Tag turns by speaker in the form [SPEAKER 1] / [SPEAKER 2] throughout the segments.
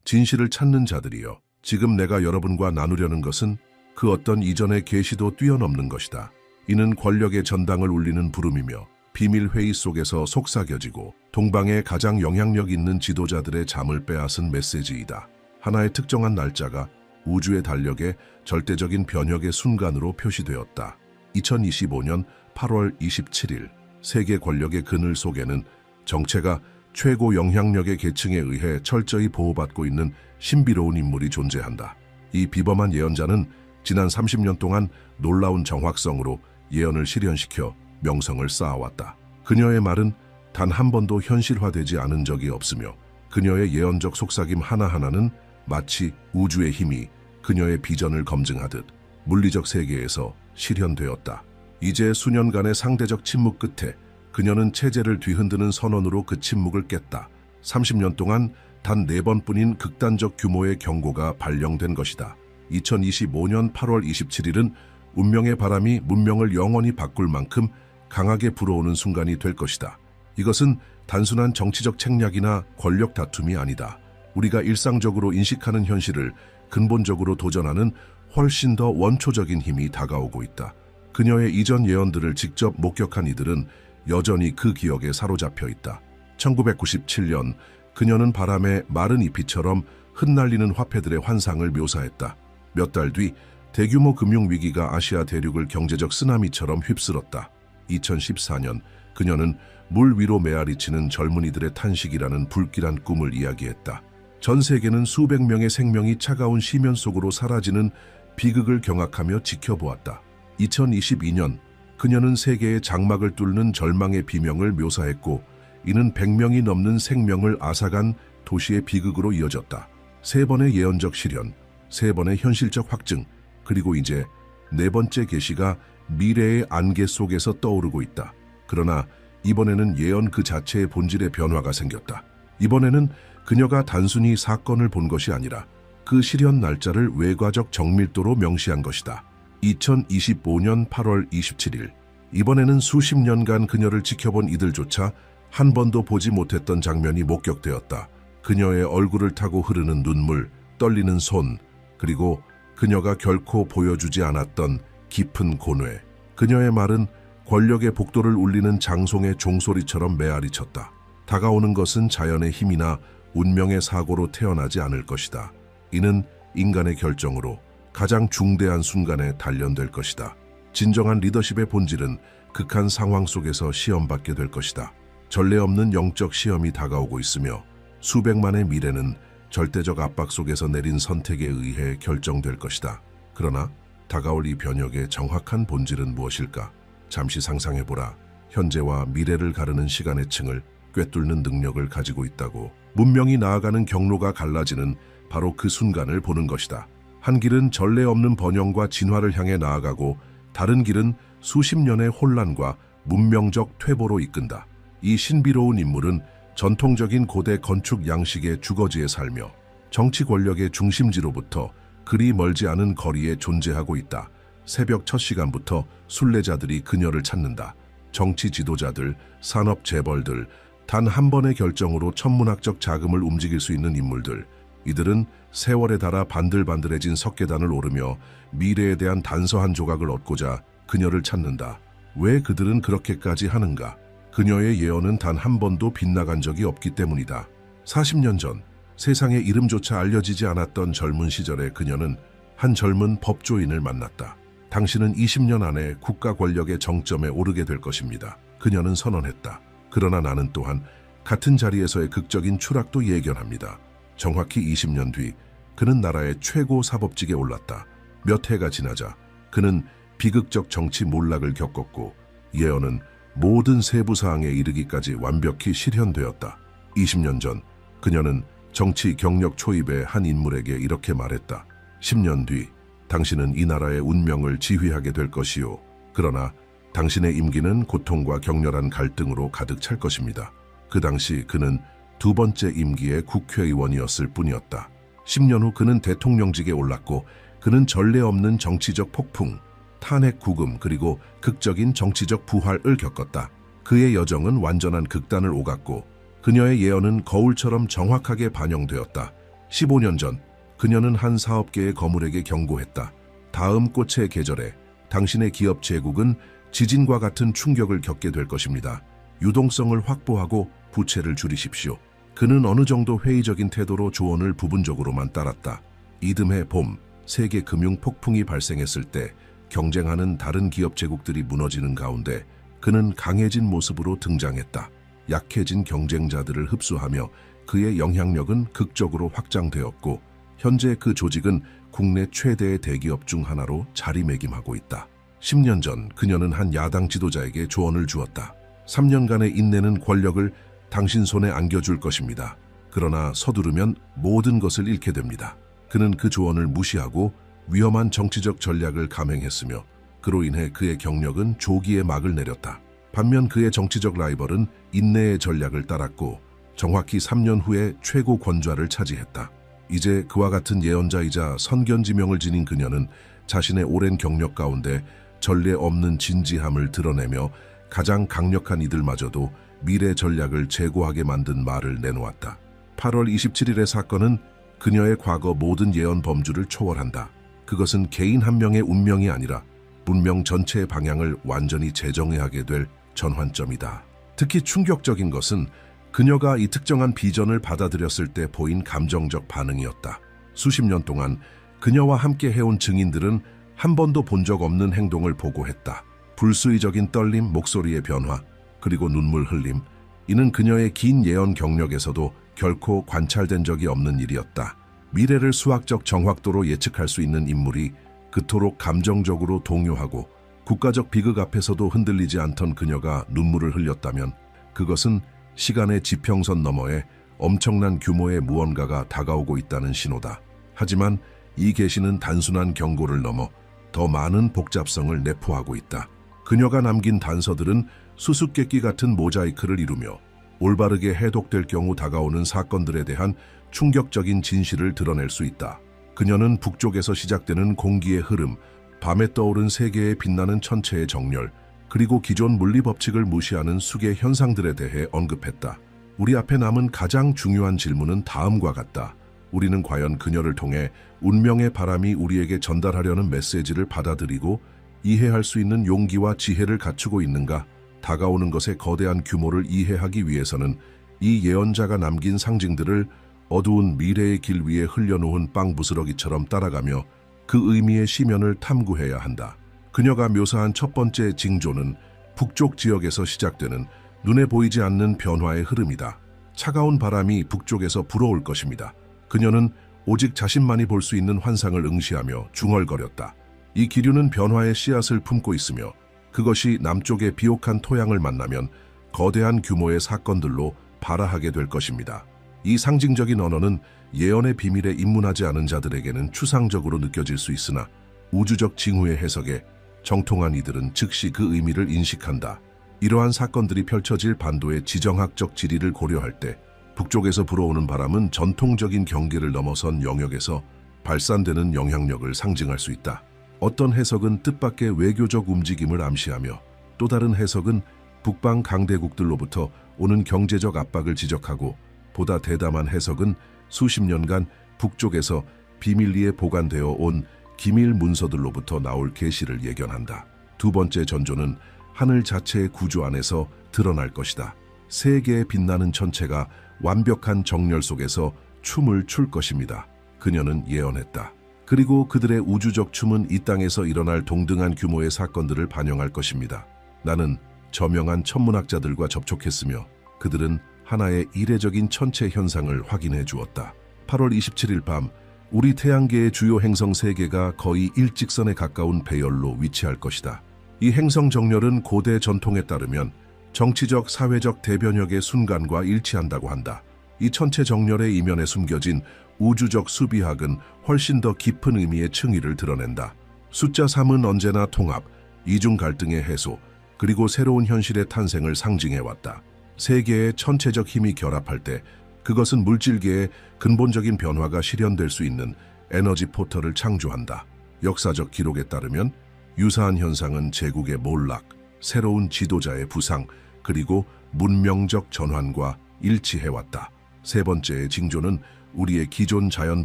[SPEAKER 1] 진실을 찾는 자들이여, 지금 내가 여러분과 나누려는 것은 그 어떤 이전의 계시도 뛰어넘는 것이다. 이는 권력의 전당을 울리는 부름이며 비밀 회의 속에서 속삭여지고 동방의 가장 영향력 있는 지도자들의 잠을 빼앗은 메시지이다. 하나의 특정한 날짜가 우주의 달력에 절대적인 변혁의 순간으로 표시되었다. 2025년 8월 27일, 세계 권력의 그늘 속에는 정체가 최고 영향력의 계층에 의해 철저히 보호받고 있는 신비로운 인물이 존재한다. 이 비범한 예언자는 지난 30년 동안 놀라운 정확성으로 예언을 실현시켜 명성을 쌓아왔다. 그녀의 말은 단 한 번도 현실화되지 않은 적이 없으며 그녀의 예언적 속삭임 하나하나는 마치 우주의 힘이 그녀의 비전을 검증하듯 물리적 세계에서 실현되었다. 이제 수년간의 상대적 침묵 끝에 그녀는 체제를 뒤흔드는 선언으로 그 침묵을 깼다. 30년 동안 단 4번뿐인 극단적 규모의 경고가 발령된 것이다. 2025년 8월 27일은 운명의 바람이 문명을 영원히 바꿀 만큼 강하게 불어오는 순간이 될 것이다. 이것은 단순한 정치적 책략이나 권력 다툼이 아니다. 우리가 일상적으로 인식하는 현실을 근본적으로 도전하는 훨씬 더 원초적인 힘이 다가오고 있다. 그녀의 이전 예언들을 직접 목격한 이들은 여전히 그 기억에 사로잡혀 있다. 1997년 그녀는 바람에 마른 잎이처럼 흩날리는 화폐들의 환상을 묘사했다. 몇 달 뒤 대규모 금융위기가 아시아 대륙을 경제적 쓰나미처럼 휩쓸었다. 2014년 그녀는 물 위로 메아리치는 젊은이들의 탄식이라는 불길한 꿈을 이야기했다. 전 세계는 수백 명의 생명이 차가운 시면 속으로 사라지는 비극을 경악하며 지켜보았다. 2022년 그녀는 세계의 장막을 뚫는 절망의 비명을 묘사했고 이는 100명이 넘는 생명을 앗아간 도시의 비극으로 이어졌다. 3번의 예언적 실현, 3번의 현실적 확증, 그리고 이제 4번째 계시가 미래의 안개 속에서 떠오르고 있다. 그러나 이번에는 예언 그 자체의 본질의 변화가 생겼다. 이번에는 그녀가 단순히 사건을 본 것이 아니라 그 실현 날짜를 외과적 정밀도로 명시한 것이다. 2025년 8월 27일, 이번에는 수십 년간 그녀를 지켜본 이들조차 한 번도 보지 못했던 장면이 목격되었다. 그녀의 얼굴을 타고 흐르는 눈물, 떨리는 손, 그리고 그녀가 결코 보여주지 않았던 깊은 고뇌. 그녀의 말은 권력의 복도를 울리는 장송의 종소리처럼 메아리쳤다. 다가오는 것은 자연의 힘이나 운명의 사고로 태어나지 않을 것이다. 이는 인간의 결정으로 가장 중대한 순간에 단련될 것이다. 진정한 리더십의 본질은 극한 상황 속에서 시험받게 될 것이다. 전례 없는 영적 시험이 다가오고 있으며 수백만의 미래는 절대적 압박 속에서 내린 선택에 의해 결정될 것이다. 그러나 다가올 이 변혁의 정확한 본질은 무엇일까? 잠시 상상해보라. 현재와 미래를 가르는 시간의 층을 꿰뚫는 능력을 가지고 있다고. 문명이 나아가는 경로가 갈라지는 바로 그 순간을 보는 것이다. 한 길은 전례 없는 번영과 진화를 향해 나아가고 다른 길은 수십 년의 혼란과 문명적 퇴보로 이끈다. 이 신비로운 인물은 전통적인 고대 건축 양식의 주거지에 살며 정치 권력의 중심지로부터 그리 멀지 않은 거리에 존재하고 있다. 새벽 첫 시간부터 순례자들이 그녀를 찾는다. 정치 지도자들, 산업 재벌들, 단 한 번의 결정으로 천문학적 자금을 움직일 수 있는 인물들. 이들은 세월에 달아 반들반들해진 석계단을 오르며 미래에 대한 단서한 조각을 얻고자 그녀를 찾는다. 왜 그들은 그렇게까지 하는가? 그녀의 예언은 단 한 번도 빗나간 적이 없기 때문이다. 40년 전 세상에 이름조차 알려지지 않았던 젊은 시절에 그녀는 한 젊은 법조인을 만났다. 당신은 20년 안에 국가 권력의 정점에 오르게 될 것입니다. 그녀는 선언했다. 그러나 나는 또한 같은 자리에서의 극적인 추락도 예견합니다. 정확히 20년 뒤 그는 나라의 최고 사법직에 올랐다. 몇 해가 지나자 그는 비극적 정치 몰락을 겪었고 예언은 모든 세부 사항에 이르기까지 완벽히 실현되었다. 20년 전 그녀는 정치 경력 초입의 한 인물에게 이렇게 말했다. 10년 뒤 당신은 이 나라의 운명을 지휘하게 될 것이요. 그러나 당신의 임기는 고통과 격렬한 갈등으로 가득 찰 것입니다. 그 당시 그는 2번째 임기의 국회의원이었을 뿐이었다. 10년 후 그는 대통령직에 올랐고 그는 전례 없는 정치적 폭풍, 탄핵 구금 그리고 극적인 정치적 부활을 겪었다. 그의 여정은 완전한 극단을 오갔고 그녀의 예언은 거울처럼 정확하게 반영되었다. 15년 전 그녀는 한 사업계의 거물에게 경고했다. 다음 꽃의 계절에 당신의 기업 제국은 지진과 같은 충격을 겪게 될 것입니다. 유동성을 확보하고 부채를 줄이십시오. 그는 어느 정도 회의적인 태도로 조언을 부분적으로만 따랐다. 이듬해 봄, 세계 금융 폭풍이 발생했을 때 경쟁하는 다른 기업 제국들이 무너지는 가운데 그는 강해진 모습으로 등장했다. 약해진 경쟁자들을 흡수하며 그의 영향력은 극적으로 확장되었고 현재 그 조직은 국내 최대의 대기업 중 하나로 자리매김하고 있다. 10년 전 그녀는 한 야당 지도자에게 조언을 주었다. 3년간의 인내는 권력을 당신 손에 안겨줄 것입니다. 그러나 서두르면 모든 것을 잃게 됩니다. 그는 그 조언을 무시하고 위험한 정치적 전략을 감행했으며 그로 인해 그의 경력은 조기에 막을 내렸다. 반면 그의 정치적 라이벌은 인내의 전략을 따랐고 정확히 3년 후에 최고 권좌를 차지했다. 이제 그와 같은 예언자이자 선견지명을 지닌 그녀는 자신의 오랜 경력 가운데 전례 없는 진지함을 드러내며 가장 강력한 이들마저도 미래 전략을 재고하게 만든 말을 내놓았다. 8월 27일의 사건은 그녀의 과거 모든 예언 범주를 초월한다. 그것은 개인 한 명의 운명이 아니라 문명 전체의 방향을 완전히 재정의하게 될 전환점이다. 특히 충격적인 것은 그녀가 이 특정한 비전을 받아들였을 때 보인 감정적 반응이었다. 수십 년 동안 그녀와 함께 해온 증인들은 한 번도 본 적 없는 행동을 보고했다. 불수의적인 떨림, 목소리의 변화, 그리고 눈물 흘림. 이는 그녀의 긴 예언 경력에서도 결코 관찰된 적이 없는 일이었다. 미래를 수학적 정확도로 예측할 수 있는 인물이 그토록 감정적으로 동요하고 국가적 비극 앞에서도 흔들리지 않던 그녀가 눈물을 흘렸다면 그것은 시간의 지평선 너머에 엄청난 규모의 무언가가 다가오고 있다는 신호다. 하지만 이 계시는 단순한 경고를 넘어 더 많은 복잡성을 내포하고 있다. 그녀가 남긴 단서들은 수수께끼 같은 모자이크를 이루며 올바르게 해독될 경우 다가오는 사건들에 대한 충격적인 진실을 드러낼 수 있다. 그녀는 북쪽에서 시작되는 공기의 흐름, 밤에 떠오른 세계의 빛나는 천체의 정렬, 그리고 기존 물리 법칙을 무시하는 수계 현상들에 대해 언급했다. 우리 앞에 남은 가장 중요한 질문은 다음과 같다. 우리는 과연 그녀를 통해 운명의 바람이 우리에게 전달하려는 메시지를 받아들이고 이해할 수 있는 용기와 지혜를 갖추고 있는가? 다가오는 것의 거대한 규모를 이해하기 위해서는 이 예언자가 남긴 상징들을 어두운 미래의 길 위에 흘려놓은 빵 부스러기처럼 따라가며 그 의미의 시면을 탐구해야 한다. 그녀가 묘사한 첫 번째 징조는 북쪽 지역에서 시작되는 눈에 보이지 않는 변화의 흐름이다. 차가운 바람이 북쪽에서 불어올 것입니다. 그녀는 오직 자신만이 볼 수 있는 환상을 응시하며 중얼거렸다. 이 기류는 변화의 씨앗을 품고 있으며 그것이 남쪽의 비옥한 토양을 만나면 거대한 규모의 사건들로 발화하게 될 것입니다. 이 상징적인 언어는 예언의 비밀에 입문하지 않은 자들에게는 추상적으로 느껴질 수 있으나 우주적 징후의 해석에 정통한 이들은 즉시 그 의미를 인식한다. 이러한 사건들이 펼쳐질 반도의 지정학적 지리를 고려할 때 북쪽에서 불어오는 바람은 전통적인 경계를 넘어선 영역에서 발산되는 영향력을 상징할 수 있다. 어떤 해석은 뜻밖의 외교적 움직임을 암시하며 또 다른 해석은 북방 강대국들로부터 오는 경제적 압박을 지적하고 보다 대담한 해석은 수십 년간 북쪽에서 비밀리에 보관되어 온 기밀 문서들로부터 나올 계시를 예견한다. 두 번째 전조는 하늘 자체의 구조 안에서 드러날 것이다. 세 개의 빛나는 천체가 완벽한 정렬 속에서 춤을 출 것입니다. 그녀는 예언했다. 그리고 그들의 우주적 춤은 이 땅에서 일어날 동등한 규모의 사건들을 반영할 것입니다. 나는 저명한 천문학자들과 접촉했으며 그들은 하나의 이례적인 천체 현상을 확인해 주었다. 8월 27일 밤 우리 태양계의 주요 행성 3개가 거의 일직선에 가까운 배열로 위치할 것이다. 이 행성 정렬은 고대 전통에 따르면 정치적, 사회적 대변혁의 순간과 일치한다고 한다. 이 천체 정렬의 이면에 숨겨진 우주적 수비학은 훨씬 더 깊은 의미의 층위를 드러낸다. 숫자 3은 언제나 통합, 이중 갈등의 해소, 그리고 새로운 현실의 탄생을 상징해왔다. 세 개의 천체적 힘이 결합할 때 그것은 물질계의 근본적인 변화가 실현될 수 있는 에너지 포털을 창조한다. 역사적 기록에 따르면 유사한 현상은 제국의 몰락, 새로운 지도자의 부상, 그리고 문명적 전환과 일치해왔다. 세 번째의 징조는 우리의 기존 자연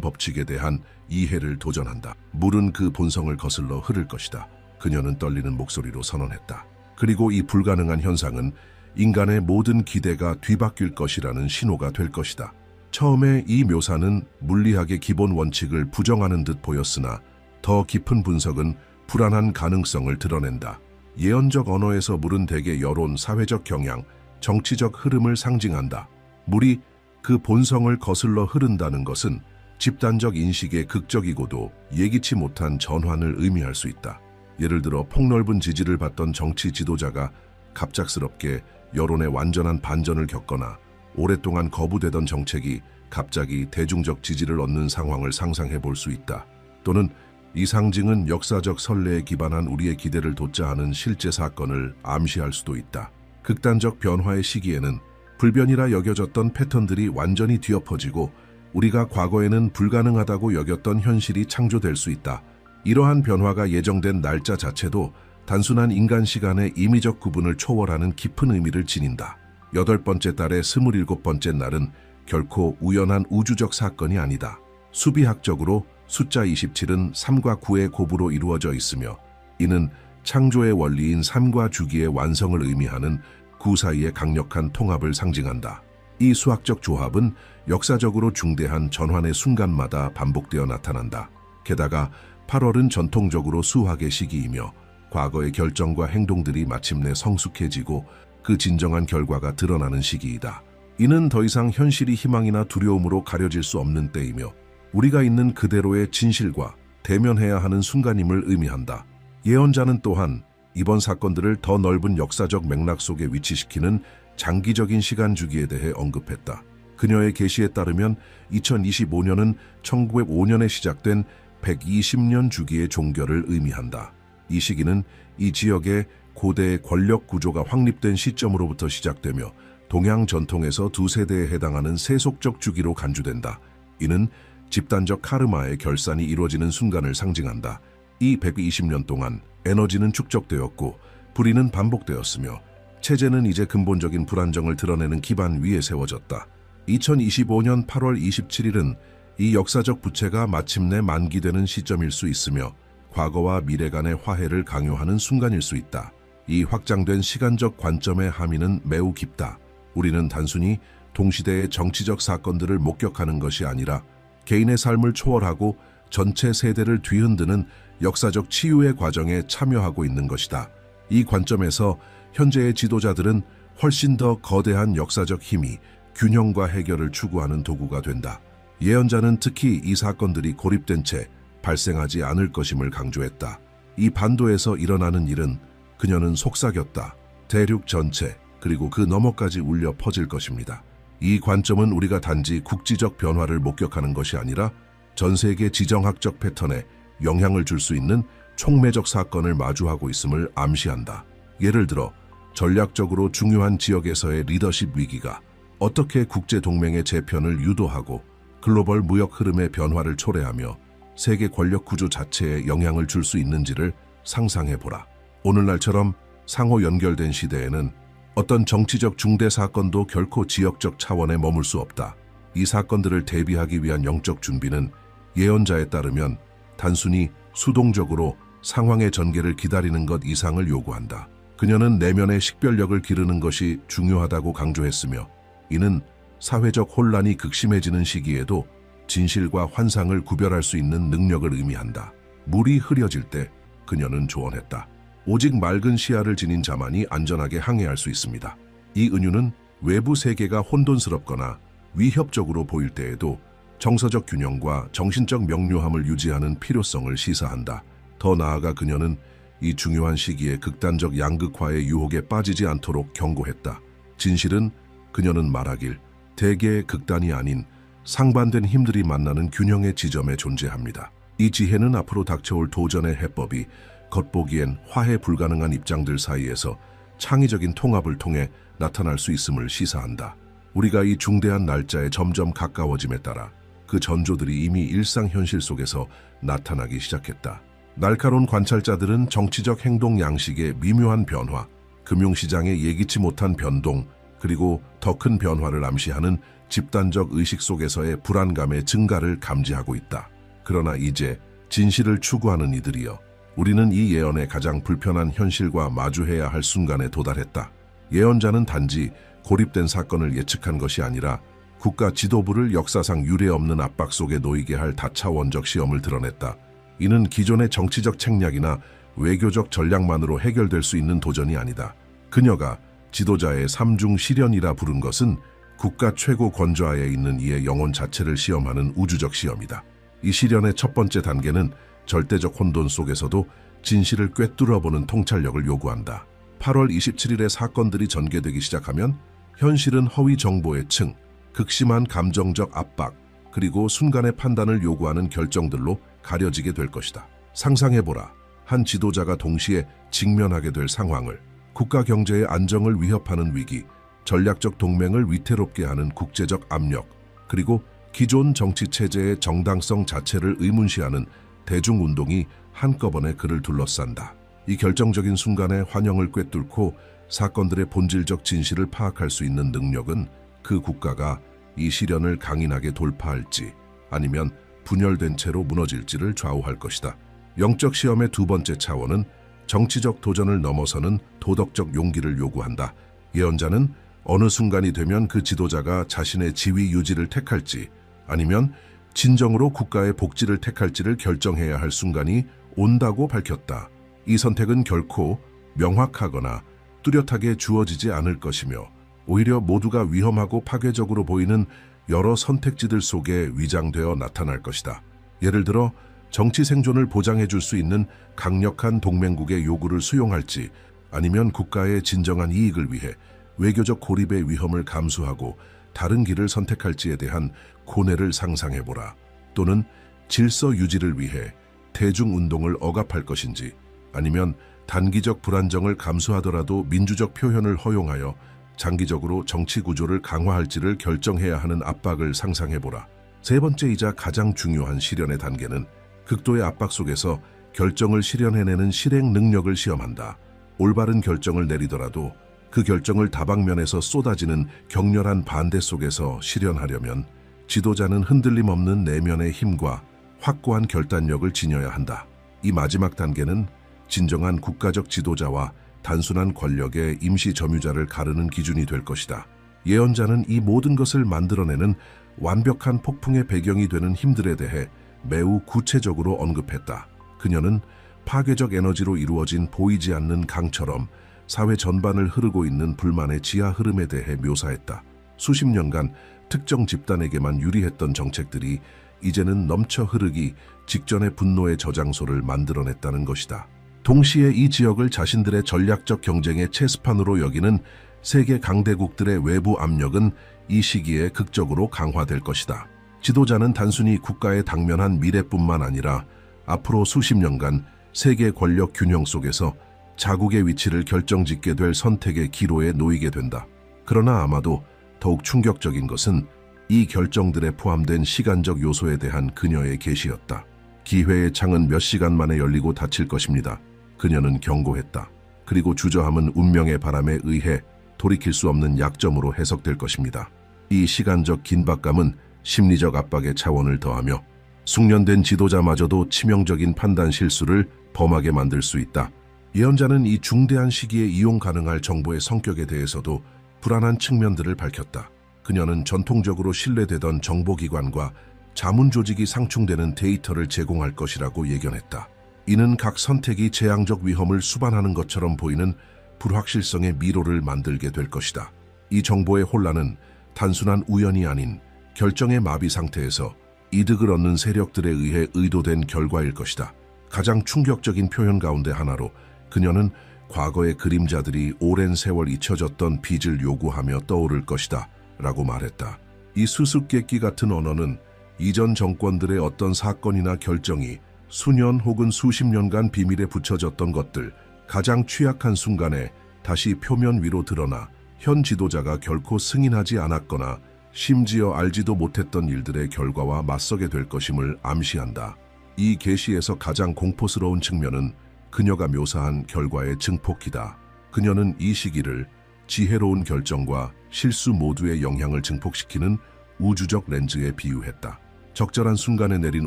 [SPEAKER 1] 법칙에 대한 이해를 도전한다. 물은 그 본성을 거슬러 흐를 것이다. 그녀는 떨리는 목소리로 선언했다. 그리고 이 불가능한 현상은 인간의 모든 기대가 뒤바뀔 것이라는 신호가 될 것이다. 처음에 이 묘사는 물리학의 기본 원칙을 부정하는 듯 보였으나 더 깊은 분석은 불안한 가능성을 드러낸다. 예언적 언어에서 물은 대개 여론, 사회적 경향, 정치적 흐름을 상징한다. 물이 그 본성을 거슬러 흐른다는 것은 집단적 인식의 극적이고도 예기치 못한 전환을 의미할 수 있다. 예를 들어 폭넓은 지지를 받던 정치 지도자가 갑작스럽게 여론의 완전한 반전을 겪거나 오랫동안 거부되던 정책이 갑자기 대중적 지지를 얻는 상황을 상상해 볼 수 있다. 또는 이 상징은 역사적 선례에 기반한 우리의 기대를 돋자 하는 실제 사건을 암시할 수도 있다. 극단적 변화의 시기에는 불변이라 여겨졌던 패턴들이 완전히 뒤엎어지고 우리가 과거에는 불가능하다고 여겼던 현실이 창조될 수 있다. 이러한 변화가 예정된 날짜 자체도 단순한 인간 시간의 임의적 구분을 초월하는 깊은 의미를 지닌다. 8번째 달의 27번째 날은 결코 우연한 우주적 사건이 아니다. 수비학적으로 숫자 27은 3과 9의 곱으로 이루어져 있으며 이는 창조의 원리인 삶과 주기의 완성을 의미하는 9 사이의 강력한 통합을 상징한다. 이 수학적 조합은 역사적으로 중대한 전환의 순간마다 반복되어 나타난다. 게다가 8월은 전통적으로 수학의 시기이며 과거의 결정과 행동들이 마침내 성숙해지고 그 진정한 결과가 드러나는 시기이다. 이는 더 이상 현실이 희망이나 두려움으로 가려질 수 없는 때이며 우리가 있는 그대로의 진실과 대면해야 하는 순간임을 의미한다. 예언자는 또한 이번 사건들을 더 넓은 역사적 맥락 속에 위치시키는 장기적인 시간 주기에 대해 언급했다. 그녀의 계시에 따르면 2025년은 1905년에 시작된 120년 주기의 종결을 의미한다. 이 시기는 이 지역의 고대의 권력 구조가 확립된 시점으로부터 시작되며 동양 전통에서 2세대에 해당하는 세속적 주기로 간주된다. 이는 집단적 카르마의 결산이 이루어지는 순간을 상징한다. 이 120년 동안 에너지는 축적되었고 불의는 반복되었으며 체제는 이제 근본적인 불안정을 드러내는 기반 위에 세워졌다. 2025년 8월 27일은 이 역사적 부채가 마침내 만기되는 시점일 수 있으며 과거와 미래 간의 화해를 강요하는 순간일 수 있다. 이 확장된 시간적 관점의 함의는 매우 깊다. 우리는 단순히 동시대의 정치적 사건들을 목격하는 것이 아니라 개인의 삶을 초월하고 전체 세대를 뒤흔드는 역사적 치유의 과정에 참여하고 있는 것이다. 이 관점에서 현재의 지도자들은 훨씬 더 거대한 역사적 힘이 균형과 해결을 추구하는 도구가 된다. 예언자는 특히 이 사건들이 고립된 채 발생하지 않을 것임을 강조했다. 이 반도에서 일어나는 일은 그녀는 속삭였다. 대륙 전체 그리고 그 너머까지 울려 퍼질 것입니다. 이 관점은 우리가 단지 국지적 변화를 목격하는 것이 아니라 전 세계 지정학적 패턴에 영향을 줄 수 있는 촉매적 사건을 마주하고 있음을 암시한다. 예를 들어 전략적으로 중요한 지역에서의 리더십 위기가 어떻게 국제동맹의 재편을 유도하고 글로벌 무역 흐름의 변화를 초래하며 세계 권력 구조 자체에 영향을 줄 수 있는지를 상상해보라. 오늘날처럼 상호 연결된 시대에는 어떤 정치적 중대 사건도 결코 지역적 차원에 머물 수 없다. 이 사건들을 대비하기 위한 영적 준비는 예언자에 따르면 단순히 수동적으로 상황의 전개를 기다리는 것 이상을 요구한다. 그녀는 내면의 식별력을 기르는 것이 중요하다고 강조했으며 이는 사회적 혼란이 극심해지는 시기에도 진실과 환상을 구별할 수 있는 능력을 의미한다. 물이 흐려질 때 그녀는 조언했다. 오직 맑은 시야를 지닌 자만이 안전하게 항해할 수 있습니다. 이 은유는 외부 세계가 혼돈스럽거나 위협적으로 보일 때에도 정서적 균형과 정신적 명료함을 유지하는 필요성을 시사한다. 더 나아가 그녀는 이 중요한 시기에 극단적 양극화의 유혹에 빠지지 않도록 경고했다. 진실은 그녀는 말하길 대개의 극단이 아닌 상반된 힘들이 만나는 균형의 지점에 존재합니다. 이 지혜는 앞으로 닥쳐올 도전의 해법이 겉보기엔 화해 불가능한 입장들 사이에서 창의적인 통합을 통해 나타날 수 있음을 시사한다. 우리가 이 중대한 날짜에 점점 가까워짐에 따라 그 전조들이 이미 일상 현실 속에서 나타나기 시작했다. 날카로운 관찰자들은 정치적 행동 양식의 미묘한 변화, 금융시장의 예기치 못한 변동, 그리고 더 큰 변화를 암시하는 집단적 의식 속에서의 불안감의 증가를 감지하고 있다. 그러나 이제 진실을 추구하는 이들이여, 우리는 이 예언의 가장 불편한 현실과 마주해야 할 순간에 도달했다. 예언자는 단지 고립된 사건을 예측한 것이 아니라 국가 지도부를 역사상 유례없는 압박 속에 놓이게 할 다차원적 시험을 드러냈다. 이는 기존의 정치적 책략이나 외교적 전략만으로 해결될 수 있는 도전이 아니다. 그녀가 지도자의 삼중 시련이라 부른 것은 국가 최고 권좌에 있는 이의 영혼 자체를 시험하는 우주적 시험이다. 이 시련의 첫 번째 단계는 절대적 혼돈 속에서도 진실을 꿰뚫어보는 통찰력을 요구한다. 8월 27일에 사건들이 전개되기 시작하면 현실은 허위 정보의 층, 극심한 감정적 압박, 그리고 순간의 판단을 요구하는 결정들로 가려지게 될 것이다. 상상해보라. 한 지도자가 동시에 직면하게 될 상황을, 국가 경제의 안정을 위협하는 위기, 전략적 동맹을 위태롭게 하는 국제적 압력, 그리고 기존 정치 체제의 정당성 자체를 의문시하는 대중운동이 한꺼번에 그를 둘러싼다. 이 결정적인 순간에 환영을 꿰뚫고 사건들의 본질적 진실을 파악할 수 있는 능력은 그 국가가 이 시련을 강인하게 돌파할지 아니면 분열된 채로 무너질지를 좌우할 것이다. 영적 시험의 두 번째 차원은 정치적 도전을 넘어서는 도덕적 용기를 요구한다. 예언자는 어느 순간이 되면 그 지도자가 자신의 지위 유지를 택할지 아니면 진정으로 국가의 복지를 택할지를 결정해야 할 순간이 온다고 밝혔다. 이 선택은 결코 명확하거나 뚜렷하게 주어지지 않을 것이며 오히려 모두가 위험하고 파괴적으로 보이는 여러 선택지들 속에 위장되어 나타날 것이다. 예를 들어 정치 생존을 보장해 줄 수 있는 강력한 동맹국의 요구를 수용할지 아니면 국가의 진정한 이익을 위해 외교적 고립의 위험을 감수하고 다른 길을 선택할지에 대한 고뇌를 상상해보라. 또는 질서 유지를 위해 대중운동을 억압할 것인지 아니면 단기적 불안정을 감수하더라도 민주적 표현을 허용하여 장기적으로 정치 구조를 강화할지를 결정해야 하는 압박을 상상해보라. 세 번째이자 가장 중요한 시련의 단계는 극도의 압박 속에서 결정을 실현해내는 실행 능력을 시험한다. 올바른 결정을 내리더라도 그 결정을 다방면에서 쏟아지는 격렬한 반대 속에서 실현하려면 지도자는 흔들림 없는 내면의 힘과 확고한 결단력을 지녀야 한다. 이 마지막 단계는 진정한 국가적 지도자와 단순한 권력의 임시 점유자를 가르는 기준이 될 것이다. 예언자는 이 모든 것을 만들어내는 완벽한 폭풍의 배경이 되는 힘들에 대해 매우 구체적으로 언급했다. 그녀는 파괴적 에너지로 이루어진 보이지 않는 강처럼 사회 전반을 흐르고 있는 불만의 지하 흐름에 대해 묘사했다. 수십 년간 특정 집단에게만 유리했던 정책들이 이제는 넘쳐 흐르기 직전의 분노의 저장소를 만들어냈다는 것이다. 동시에 이 지역을 자신들의 전략적 경쟁의 체스판으로 여기는 세계 강대국들의 외부 압력은 이 시기에 극적으로 강화될 것이다. 지도자는 단순히 국가에 당면한 미래뿐만 아니라 앞으로 수십 년간 세계 권력 균형 속에서 자국의 위치를 결정짓게 될 선택의 기로에 놓이게 된다. 그러나 아마도 더욱 충격적인 것은 이 결정들에 포함된 시간적 요소에 대한 그녀의 계시였다. 기회의 창은 몇 시간 만에 열리고 닫힐 것입니다. 그녀는 경고했다. 그리고 주저함은 운명의 바람에 의해 돌이킬 수 없는 약점으로 해석될 것입니다. 이 시간적 긴박감은 심리적 압박의 차원을 더하며 숙련된 지도자마저도 치명적인 판단 실수를 범하게 만들 수 있다. 예언자는 이 중대한 시기에 이용 가능할 정보의 성격에 대해서도 불안한 측면들을 밝혔다. 그녀는 전통적으로 신뢰되던 정보기관과 자문조직이 상충되는 데이터를 제공할 것이라고 예견했다. 이는 각 선택이 재앙적 위험을 수반하는 것처럼 보이는 불확실성의 미로를 만들게 될 것이다. 이 정보의 혼란은 단순한 우연이 아닌 결정의 마비 상태에서 이득을 얻는 세력들에 의해 의도된 결과일 것이다. 가장 충격적인 표현 가운데 하나로 그녀는 과거의 그림자들이 오랜 세월 잊혀졌던 빚을 요구하며 떠오를 것이다 라고 말했다. 이 수수께끼 같은 언어는 이전 정권들의 어떤 사건이나 결정이 수년 혹은 수십 년간 비밀에 붙여졌던 것들, 가장 취약한 순간에 다시 표면 위로 드러나 현 지도자가 결코 승인하지 않았거나 심지어 알지도 못했던 일들의 결과와 맞서게 될 것임을 암시한다. 이 계시에서 가장 공포스러운 측면은 그녀가 묘사한 결과의 증폭기다. 그녀는 이 시기를 지혜로운 결정과 실수 모두의 영향을 증폭시키는 우주적 렌즈에 비유했다. 적절한 순간에 내린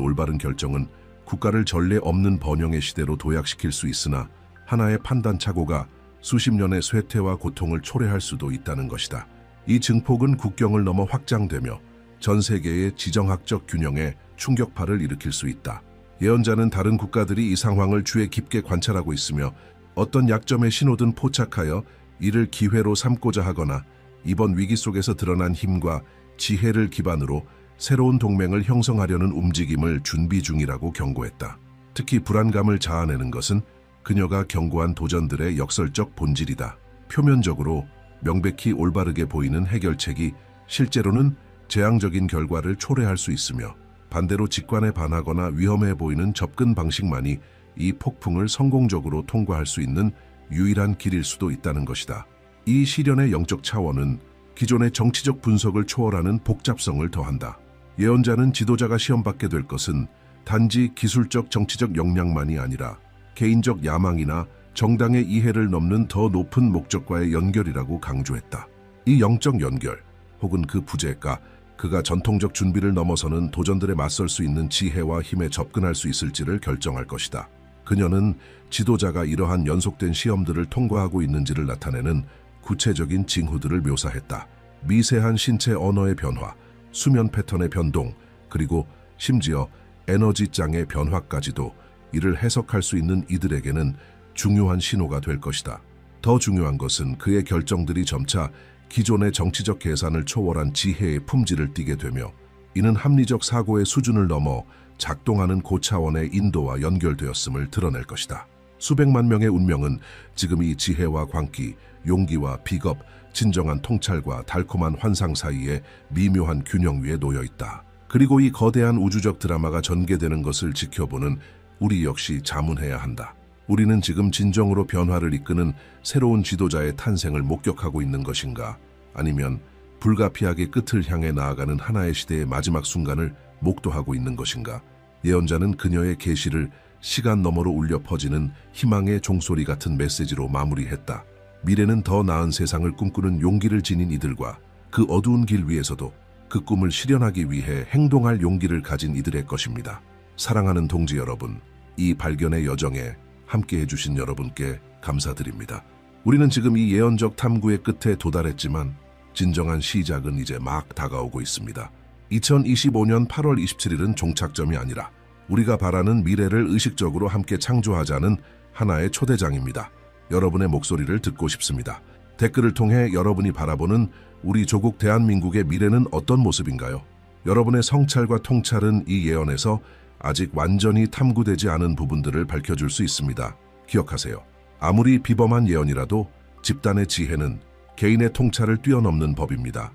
[SPEAKER 1] 올바른 결정은 국가를 전례 없는 번영의 시대로 도약시킬 수 있으나 하나의 판단 착오가 수십 년의 쇠퇴와 고통을 초래할 수도 있다는 것이다. 이 증폭은 국경을 넘어 확장되며 전 세계의 지정학적 균형에 충격파를 일으킬 수 있다. 예언자는 다른 국가들이 이 상황을 주의 깊게 관찰하고 있으며 어떤 약점의 신호든 포착하여 이를 기회로 삼고자 하거나 이번 위기 속에서 드러난 힘과 지혜를 기반으로 새로운 동맹을 형성하려는 움직임을 준비 중이라고 경고했다. 특히 불안감을 자아내는 것은 그녀가 경고한 도전들의 역설적 본질이다. 표면적으로 명백히 올바르게 보이는 해결책이 실제로는 재앙적인 결과를 초래할 수 있으며 반대로 직관에 반하거나 위험해 보이는 접근 방식만이 이 폭풍을 성공적으로 통과할 수 있는 유일한 길일 수도 있다는 것이다. 이 시련의 영적 차원은 기존의 정치적 분석을 초월하는 복잡성을 더한다. 예언자는 지도자가 시험받게 될 것은 단지 기술적 정치적 역량만이 아니라 개인적 야망이나 정당의 이해를 넘는 더 높은 목적과의 연결이라고 강조했다. 이 영적 연결 혹은 그 부재가 그가 전통적 준비를 넘어서는 도전들에 맞설 수 있는 지혜와 힘에 접근할 수 있을지를 결정할 것이다. 그녀는 지도자가 이러한 연속된 시험들을 통과하고 있는지를 나타내는 구체적인 징후들을 묘사했다. 미세한 신체 언어의 변화, 수면 패턴의 변동, 그리고 심지어 에너지장의 변화까지도 이를 해석할 수 있는 이들에게는 중요한 신호가 될 것이다. 더 중요한 것은 그의 결정들이 점차 기존의 정치적 계산을 초월한 지혜의 품질을 띠게 되며 이는 합리적 사고의 수준을 넘어 작동하는 고차원의 인도와 연결되었음을 드러낼 것이다. 수백만 명의 운명은 지금 이 지혜와 광기, 용기와 비겁, 진정한 통찰과 달콤한 환상 사이에 미묘한 균형 위에 놓여 있다. 그리고 이 거대한 우주적 드라마가 전개되는 것을 지켜보는 우리 역시 자문해야 한다. 우리는 지금 진정으로 변화를 이끄는 새로운 지도자의 탄생을 목격하고 있는 것인가? 아니면 불가피하게 끝을 향해 나아가는 하나의 시대의 마지막 순간을 목도하고 있는 것인가? 예언자는 그녀의 계시를 시간 너머로 울려 퍼지는 희망의 종소리 같은 메시지로 마무리했다. 미래는 더 나은 세상을 꿈꾸는 용기를 지닌 이들과 그 어두운 길 위에서도 그 꿈을 실현하기 위해 행동할 용기를 가진 이들의 것입니다. 사랑하는 동지 여러분, 이 발견의 여정에 함께 해주신 여러분께 감사드립니다. 우리는 지금 이 예언적 탐구의 끝에 도달했지만 진정한 시작은 이제 막 다가오고 있습니다. 2025년 8월 27일은 종착점이 아니라 우리가 바라는 미래를 의식적으로 함께 창조하자는 하나의 초대장입니다. 여러분의 목소리를 듣고 싶습니다. 댓글을 통해 여러분이 바라보는 우리 조국 대한민국의 미래는 어떤 모습인가요? 여러분의 성찰과 통찰은 이 예언에서 아직 완전히 탐구되지 않은 부분들을 밝혀줄 수 있습니다. 기억하세요. 아무리 비범한 예언이라도 집단의 지혜는 개인의 통찰을 뛰어넘는 법입니다.